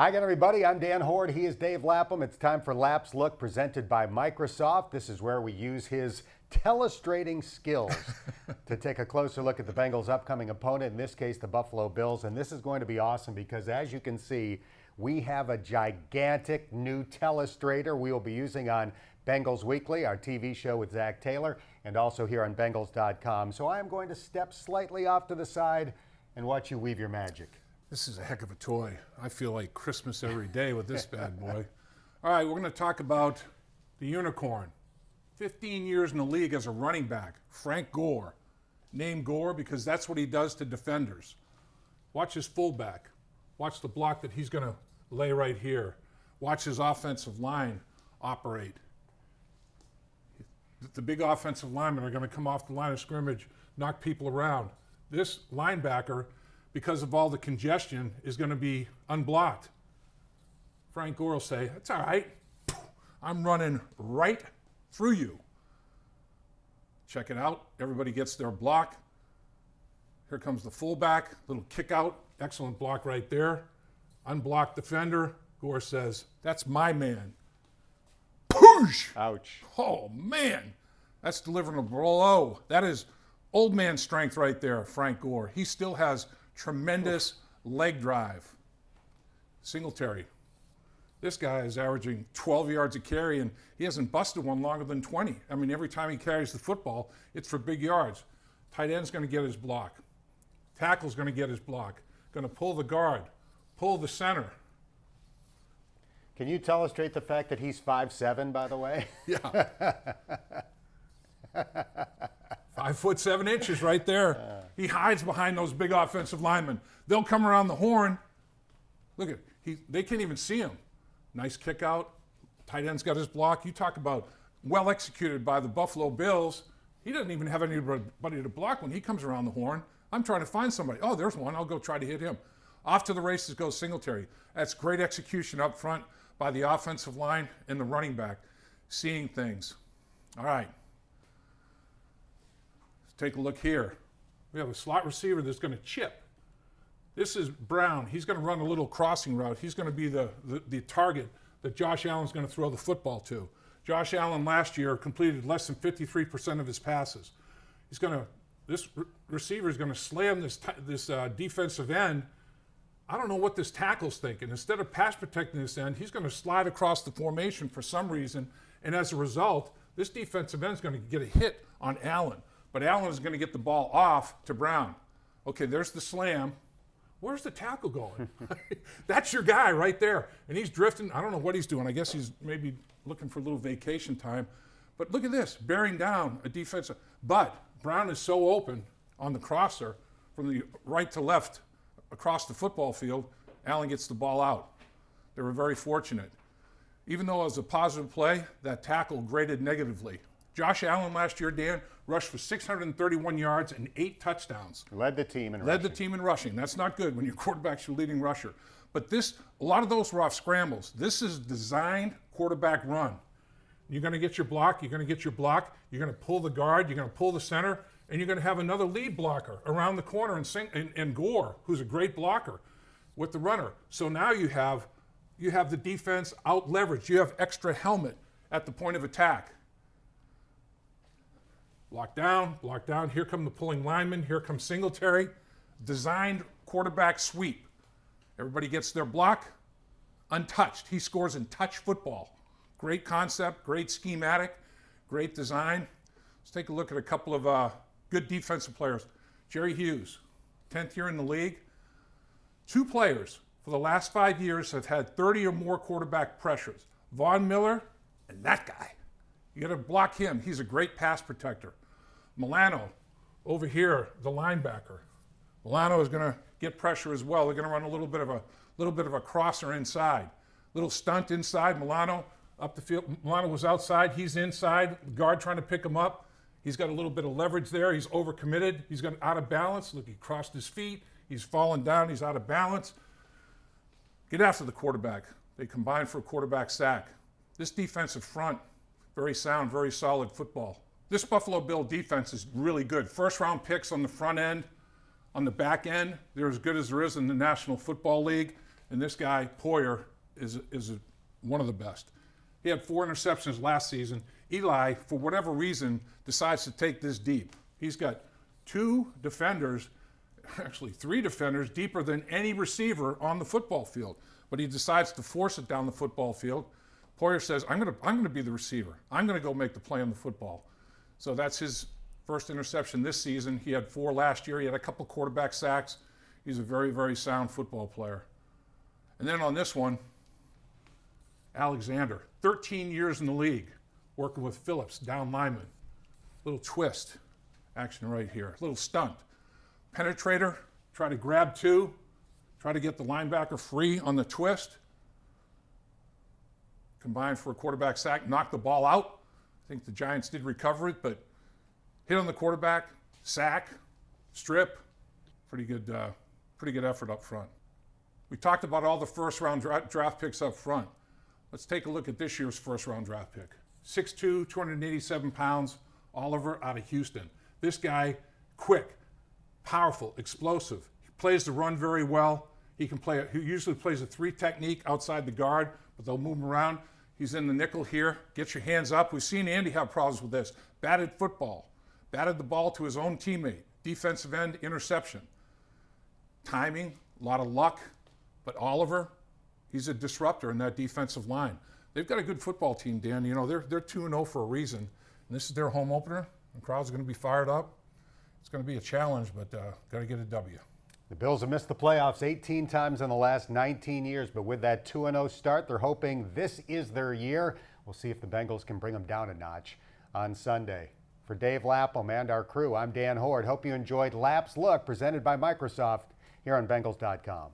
Hi again, everybody. I'm Dan Horde. He is Dave Lapham. It's time for Lap's Look, presented by Microsoft. This is where we use his telestrating skills to take a closer look at the Bengals' upcoming opponent, in this case, the Buffalo Bills. And this is going to be awesome because, as you can see, we have a gigantic new telestrator we will be using on Bengals Weekly, our TV show with Zach Taylor, and also here on Bengals.com. So I am going to step slightly off to the side and watch you weave your magic. This is a heck of a toy. I feel like Christmas every day with this bad boy. All right, we're going to talk about the unicorn. 15 years in the league as a running back, Frank Gore. Named Gore because that's what he does to defenders. Watch his fullback. Watch the block that he's going to lay right here. Watch his offensive line operate. The big offensive linemen are going to come off the line of scrimmage, knock people around. This linebacker, because of all the congestion, is going to be unblocked. Frank Gore will say, "It's all right. I'm running right through you." Check it out. Everybody gets their block. Here comes the fullback, little kick out. Excellent block right there. Unblocked defender. Gore says, "That's my man." Push! Ouch. Oh, man. That's delivering a blow. That is old man strength right there, Frank Gore. He still has tremendous leg drive. Singletary. This guy is averaging 12 yards a carry, and he hasn't busted one longer than 20. I mean, every time he carries the football, it's for big yards. Tight end's going to get his block. Tackle's going to get his block. Going to pull the guard, pull the center. Can you illustrate the fact that he's 5'7", by the way? Yeah. 5'7" right there. He hides behind those big offensive linemen. They'll come around the horn. Look at they can't even see him. Nice kick out. Tight end's got his block. You talk about well executed by the Buffalo Bills. He doesn't even have anybody to block when he comes around the horn. I'm trying to find somebody. Oh, there's one. I'll go try to hit him. Off to the races goes Singletary. That's great execution up front by the offensive line and the running back, seeing things. All right. Let's take a look here. We have a slot receiver that's going to chip. This is Brown. He's going to run a little crossing route. He's going to be the target that Josh Allen's going to throw the football to. Josh Allen last year completed less than 53% of his passes. This receiver is going to slam this defensive end. I don't know what this tackle's thinking. Instead of pass protecting this end, he's going to slide across the formation for some reason, and as a result, this defensive end is going to get a hit on Allen. But Allen is going to get the ball off to Brown. Okay, there's the slam. Where's the tackle going? That's your guy right there. And he's drifting. I don't know what he's doing. I guess he's maybe looking for a little vacation time. But look at this, bearing down a defensive. But Brown is so open on the crosser from the right to left across the football field, Allen gets the ball out. They were very fortunate. Even though it was a positive play, that tackle graded negatively. Josh Allen last year, Dan, rushed for 631 yards and 8 touchdowns. Led the team in rushing. Led the team in rushing. That's not good when your quarterback's your leading rusher. But a lot of those were off scrambles. This is designed quarterback run. You're going to get your block, you're going to get your block, you're going to pull the guard, you're going to pull the center, and you're going to have another lead blocker around the corner and Gore, who's a great blocker with the runner. So now you have the defense out leveraged. You have extra helmet at the point of attack. Block down. Here come the pulling linemen. Here comes Singletary. Designed quarterback sweep. Everybody gets their block. Untouched. He scores in touch football. Great concept, great schematic, great design. Let's take a look at a couple of good defensive players. Jerry Hughes, 10th year in the league. 2 players for the last 5 years have had 30 or more quarterback pressures. Von Miller and that guy. You got to block him. He's a great pass protector. Milano, over here, the linebacker. Milano is going to get pressure as well. They're going to run a little bit of a crosser inside. Little stunt inside. Milano up the field. Milano was outside. He's inside. The guard trying to pick him up. He's got a little bit of leverage there. He's overcommitted. He's got out of balance. Look, he crossed his feet. He's fallen down. He's out of balance. Get after the quarterback. They combine for a quarterback sack. This defensive front, very sound, very solid football. This Buffalo Bill defense is really good. First-round picks on the front end. On the back end, they're as good as there is in the National Football League. And this guy, Poyer, is one of the best. He had 4 interceptions last season. Eli, for whatever reason, decides to take this deep. He's got 2 defenders, actually 3 defenders, deeper than any receiver on the football field. But he decides to force it down the football field. Poyer says, I'm gonna be the receiver. I'm gonna go make the play on the football. So that's his first interception this season. He had 4 last year. He had a couple quarterback sacks. He's a very, very sound football player. And then on this one, Alexander, 13 years in the league, working with Phillips, down lineman. Little twist action right here, little stunt. Penetrator, try to grab 2, try to get the linebacker free on the twist. Combined for a quarterback sack, knock the ball out. I think the Giants did recover it, but hit on the quarterback, sack, strip. Pretty good effort up front. We talked about all the first-round draft picks up front. Let's take a look at this year's first-round draft pick. 6'2", 287 pounds, Oliver out of Houston. This guy, quick, powerful, explosive. He plays the run very well. He usually plays a 3 technique outside the guard, but they'll move him around. He's in the nickel here. Get your hands up. We've seen Andy have problems with this. Batted football. Batted the ball to his own teammate. Defensive end interception. Timing, a lot of luck. But Oliver, he's a disruptor in that defensive line. They've got a good football team, Dan. You know, they're 2-0 for a reason. And this is their home opener. The crowd's going to be fired up. It's going to be a challenge, but got to get a W. The Bills have missed the playoffs 18 times in the last 19 years, but with that 2-0 start, they're hoping this is their year. We'll see if the Bengals can bring them down a notch on Sunday. For Dave Lapham and our crew, I'm Dan Horde. Hope you enjoyed Lap's Look, presented by Microsoft, here on Bengals.com.